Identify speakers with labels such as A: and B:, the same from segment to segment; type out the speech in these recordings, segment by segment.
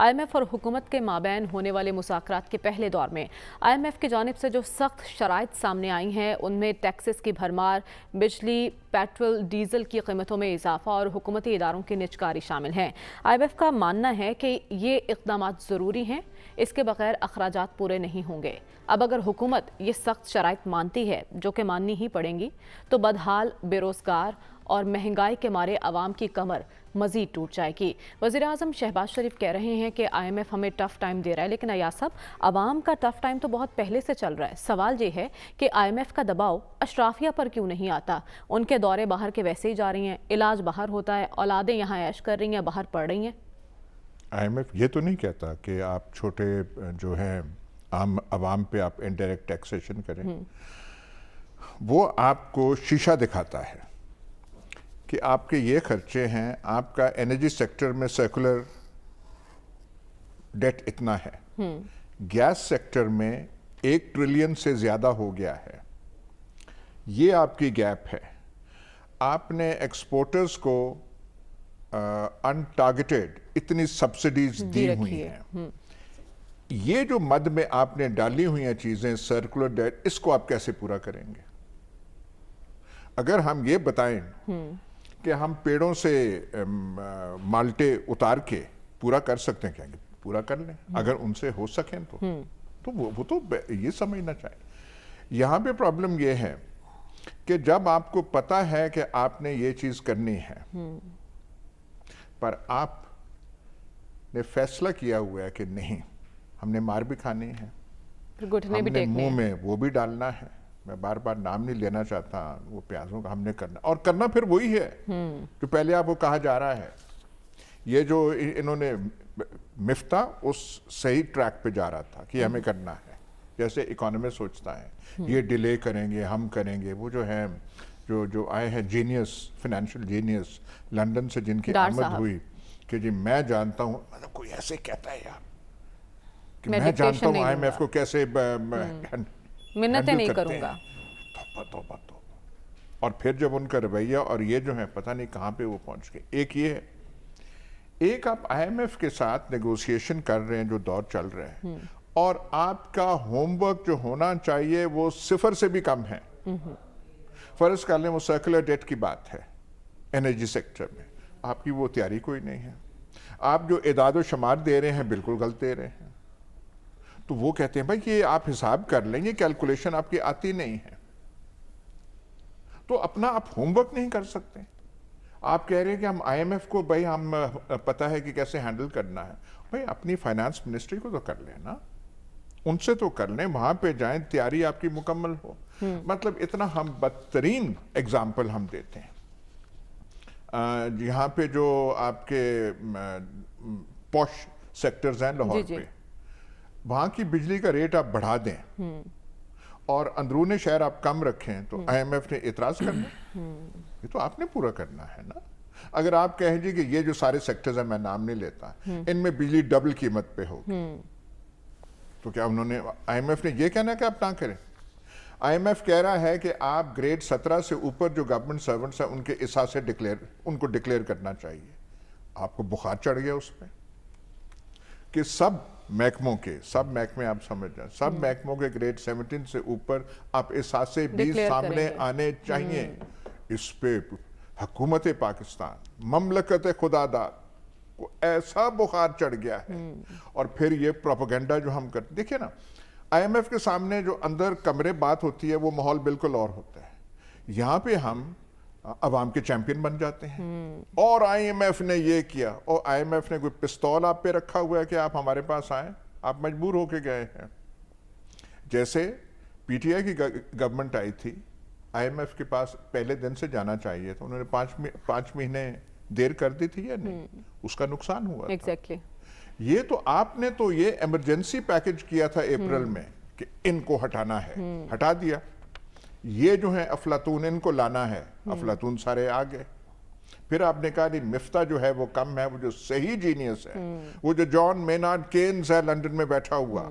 A: IMF اور حکومت کے مابین ہونے والے مذاکرات کے پہلے دور میں IMF کی جانب سے جو سخت شرائط سامنے آئی ہیں ان میں ٹیکسز کی بھرمار، بجلی، پیٹرول، ڈیزل کی قیمتوں میں اضافہ اور حکومتی اداروں کی نجکاری شامل ہیں۔ IMF کا ماننا ہے کہ یہ اقدامات ضروری ہیں، اس کے بغیر اخراجات پورے نہیں ہوں گے۔ اب اگر حکومت یہ سخت شرائط مانتی ہے، جو کہ ماننی ہی پڑیں گی، تو بدحال، بے روزگار اور مہنگائی کے مارے عوام کی کمر مزید ٹوٹ جائے گی۔ وزیراعظم شہباز شریف کہہ رہے ہیں کہ IMF ہمیں ٹف ٹائم دے رہا ہے، لیکن ایاز صاحب، عوام کا ٹف ٹائم تو بہت پہلے سے چل رہا ہے۔ سوال یہ ہے کہ IMF کا دباؤ اشرافیہ پر کیوں نہیں آتا؟ ان کے دورے باہر کے ویسے ہی جا رہی ہیں، علاج باہر ہوتا ہے، اولادیں یہاں عیش کر رہی ہیں، باہر پڑھ رہی ہیں۔
B: IMF یہ تو نہیں کہتا کہ آپ چھوٹے جو ہیں عام عوام پہ آپ انڈائریکٹ ٹیکسیشن کریں، وہ آپ کو شیشہ دکھاتا ہے کہ آپ کے یہ خرچے ہیں، آپ کا انرجی سیکٹر میں سرکولر ڈیٹ اتنا ہے، گیس سیکٹر میں 1 ٹریلین سے زیادہ ہو گیا ہے، یہ آپ کی گیپ ہے۔ آپ نے ایکسپورٹرز کو ان ٹارگیٹڈ اتنی سبسڈیز دی ہوئی ہیں، یہ جو مد میں آپ نے ڈالی ہوئی ہیں چیزیں، سرکولر ڈیٹ، اس کو آپ کیسے پورا کریں گے؟ اگر ہم یہ بتائیں کہ ہم پیڑوں سے مالٹے اتار کے پورا کر سکتے ہیں، کہیں پورا کر لیں، اگر ان سے ہو سکیں تو وہ تو یہ سمجھنا چاہیے۔ یہاں پہ پرابلم یہ ہے کہ جب آپ کو پتا ہے کہ آپ نے یہ چیز کرنی ہے، پر آپ نے فیصلہ کیا ہوا ہے کہ نہیں، ہم نے مار بھی کھانی ہے، ہم نے منہ میں وہ بھی ڈالنا ہے، میں بار بار نام نہیں لینا چاہتا، وہ پیازوں کا ہم نے کرنا، اور کرنا پھر وہی ہے جو پہلے آپ کو کہا جا رہا ہے۔ یہ جو انہوں نے مفتاح اس صحیح ٹریک پہ جا رہا تھا کہ ہمیں کرنا ہے، جیسے اکانومسٹ سوچتا ہے یہ ڈیلے کریں گے، ہم کریں گے۔ وہ جو ہے جو آئے ہیں جینیس، فائنینشیل جینیس لندن سے، جن کی آمد ہوئی کہ جی میں جانتا ہوں، مطلب کوئی ایسے کہتا ہے یار کہ میں جانتا ہوں IMF کو کیسے
A: منتیں نہیں کروں گا،
B: توبہ۔ اور پھر جب ان کا رویہ اور یہ جو ہے پتہ نہیں کہاں پہ وہ پہنچ گئے۔ ایک یہ ہے، ایک آپ IMF کے ساتھ نیگوسیشن کر رہے ہیں جو دور چل رہے ہیں، اور آپ کا ہوم ورک جو ہونا چاہیے وہ 0 سے بھی کم ہے۔ فرض کر لیں وہ سرکولر ڈیٹ کی بات ہے انرجی سیکٹر میں، آپ کی وہ تیاری کوئی نہیں ہے۔ آپ جو اعداد و شمار دے رہے ہیں بالکل غلط دے رہے ہیں، تو وہ کہتے ہیں بھائی یہ آپ حساب کر لیں، یہ کیلکولیشن آپ کی آتی نہیں ہے، تو اپنا آپ ہوم ورک نہیں کر سکتے۔ آپ کہہ رہے ہیں کہ ہم IMF کو بھائی ہم پتہ ہے کہ کیسے ہینڈل کرنا ہے، بھائی اپنی فائنانس منسٹری کو تو کر لیں نا، ان سے تو کر لیں، وہاں پہ جائیں، تیاری آپ کی مکمل ہو۔ مطلب اتنا ہم بدترین اگزامپل ہم دیتے ہیں۔ یہاں پہ جو آپ کے پوش سیکٹرز ہیں لاہور پہ، وہاں کی بجلی کا ریٹ آپ بڑھا دیں اور اندرون شہر آپ کم رکھیں تو IMF نے اعتراض کرنا، یہ تو آپ نے پورا کرنا ہے نا۔ اگر آپ کہیں جی کہ یہ جو سارے سیکٹرز ہیں، میں نام نہیں لیتا، ان میں بجلی ڈبل قیمت پہ ہوگی، تو کیا انہوں نے IMF نے یہ کہنا کہ آپ نہ کریں؟ IMF کہہ رہا ہے کہ آپ گریڈ 17 سے اوپر جو گورنمنٹ سرونٹس ہیں ان کے حصہ سے ان کو ڈکلیئر کرنا چاہیے۔ آپ کو بخار چڑھ گیا اس پہ کہ سب محکمے آپ سمجھ جائیں، سب محکموں کے گریڈ 17 سے اوپر آپ احساسے 20 سامنے آنے چاہیے۔ اس پہ حکومت پاکستان، مملکت خدا داد کو ایسا بخار چڑھ گیا ہے، اور پھر یہ پروپیگنڈا جو ہم کرتے، دیکھیں نا IMF کے سامنے جو اندر کمرے بات ہوتی ہے وہ ماحول بالکل اور ہوتا ہے، یہاں پہ ہم عوام کے چیمپئن بن جاتے ہیں، اور IMF نے یہ کیا، اور IMF نے کوئی پستول آپ پہ رکھا ہوا ہے کہ آپ ہمارے پاس آئیں، آپ مجبور ہو کے گئے ہیں۔ جیسے PTI کی گورنمنٹ آئی تھی، IMF کے پاس پہلے دن سے جانا چاہیے تھا، انہوں نے 5 مہینے دیر کر دی تھی یا نہیں، اس کا نقصان ہوا تھا۔ یہ تو آپ نے تو یہ ایمرجنسی پیکج کیا تھا اپریل میں کہ ان کو ہٹانا ہے، ہٹا دیا۔ یہ جو ہے افلاطون، ان کو لانا ہے، افلاطون سارے آ گئے۔ پھر آپ نے کہا نہیں، مفتاح جو ہے وہ کم ہے، وہ جو صحیح جینیس ہے، وہ جو جان مینارڈ کینز ہے لندن میں بیٹھا ہوا،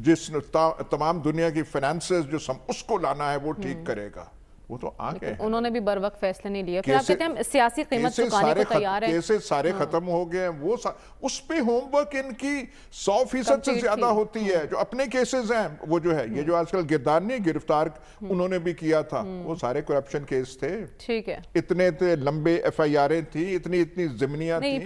B: جس تمام دنیا کی فائنانسز جو اس کو لانا ہے وہ ٹھیک کرے گا، وہ تو آ گئے ہیں.
A: انہوں نے بھی بر وقت فیصلے نہیں لیے. پھر آپ کہتے ہیں سیاسی قیمت چکانے کو تیار ہے.
B: کیسز سارے ختم ہو گئے ہیں, وہ اس پہ ہوم ورک ان کی 100% سے زیادہ ہوتی ہے. جو اپنے کیسز ہیں وہ جو ہے یہ جو آج کل گردانی گرفتار انہوں نے بھی کیا تھا, وہ سارے کرپشن کیس تھے.
A: ٹھیک ہے.
B: اتنے لمبے ایف آئی آریں تھیں, اتنی ضمنیاں تھیں.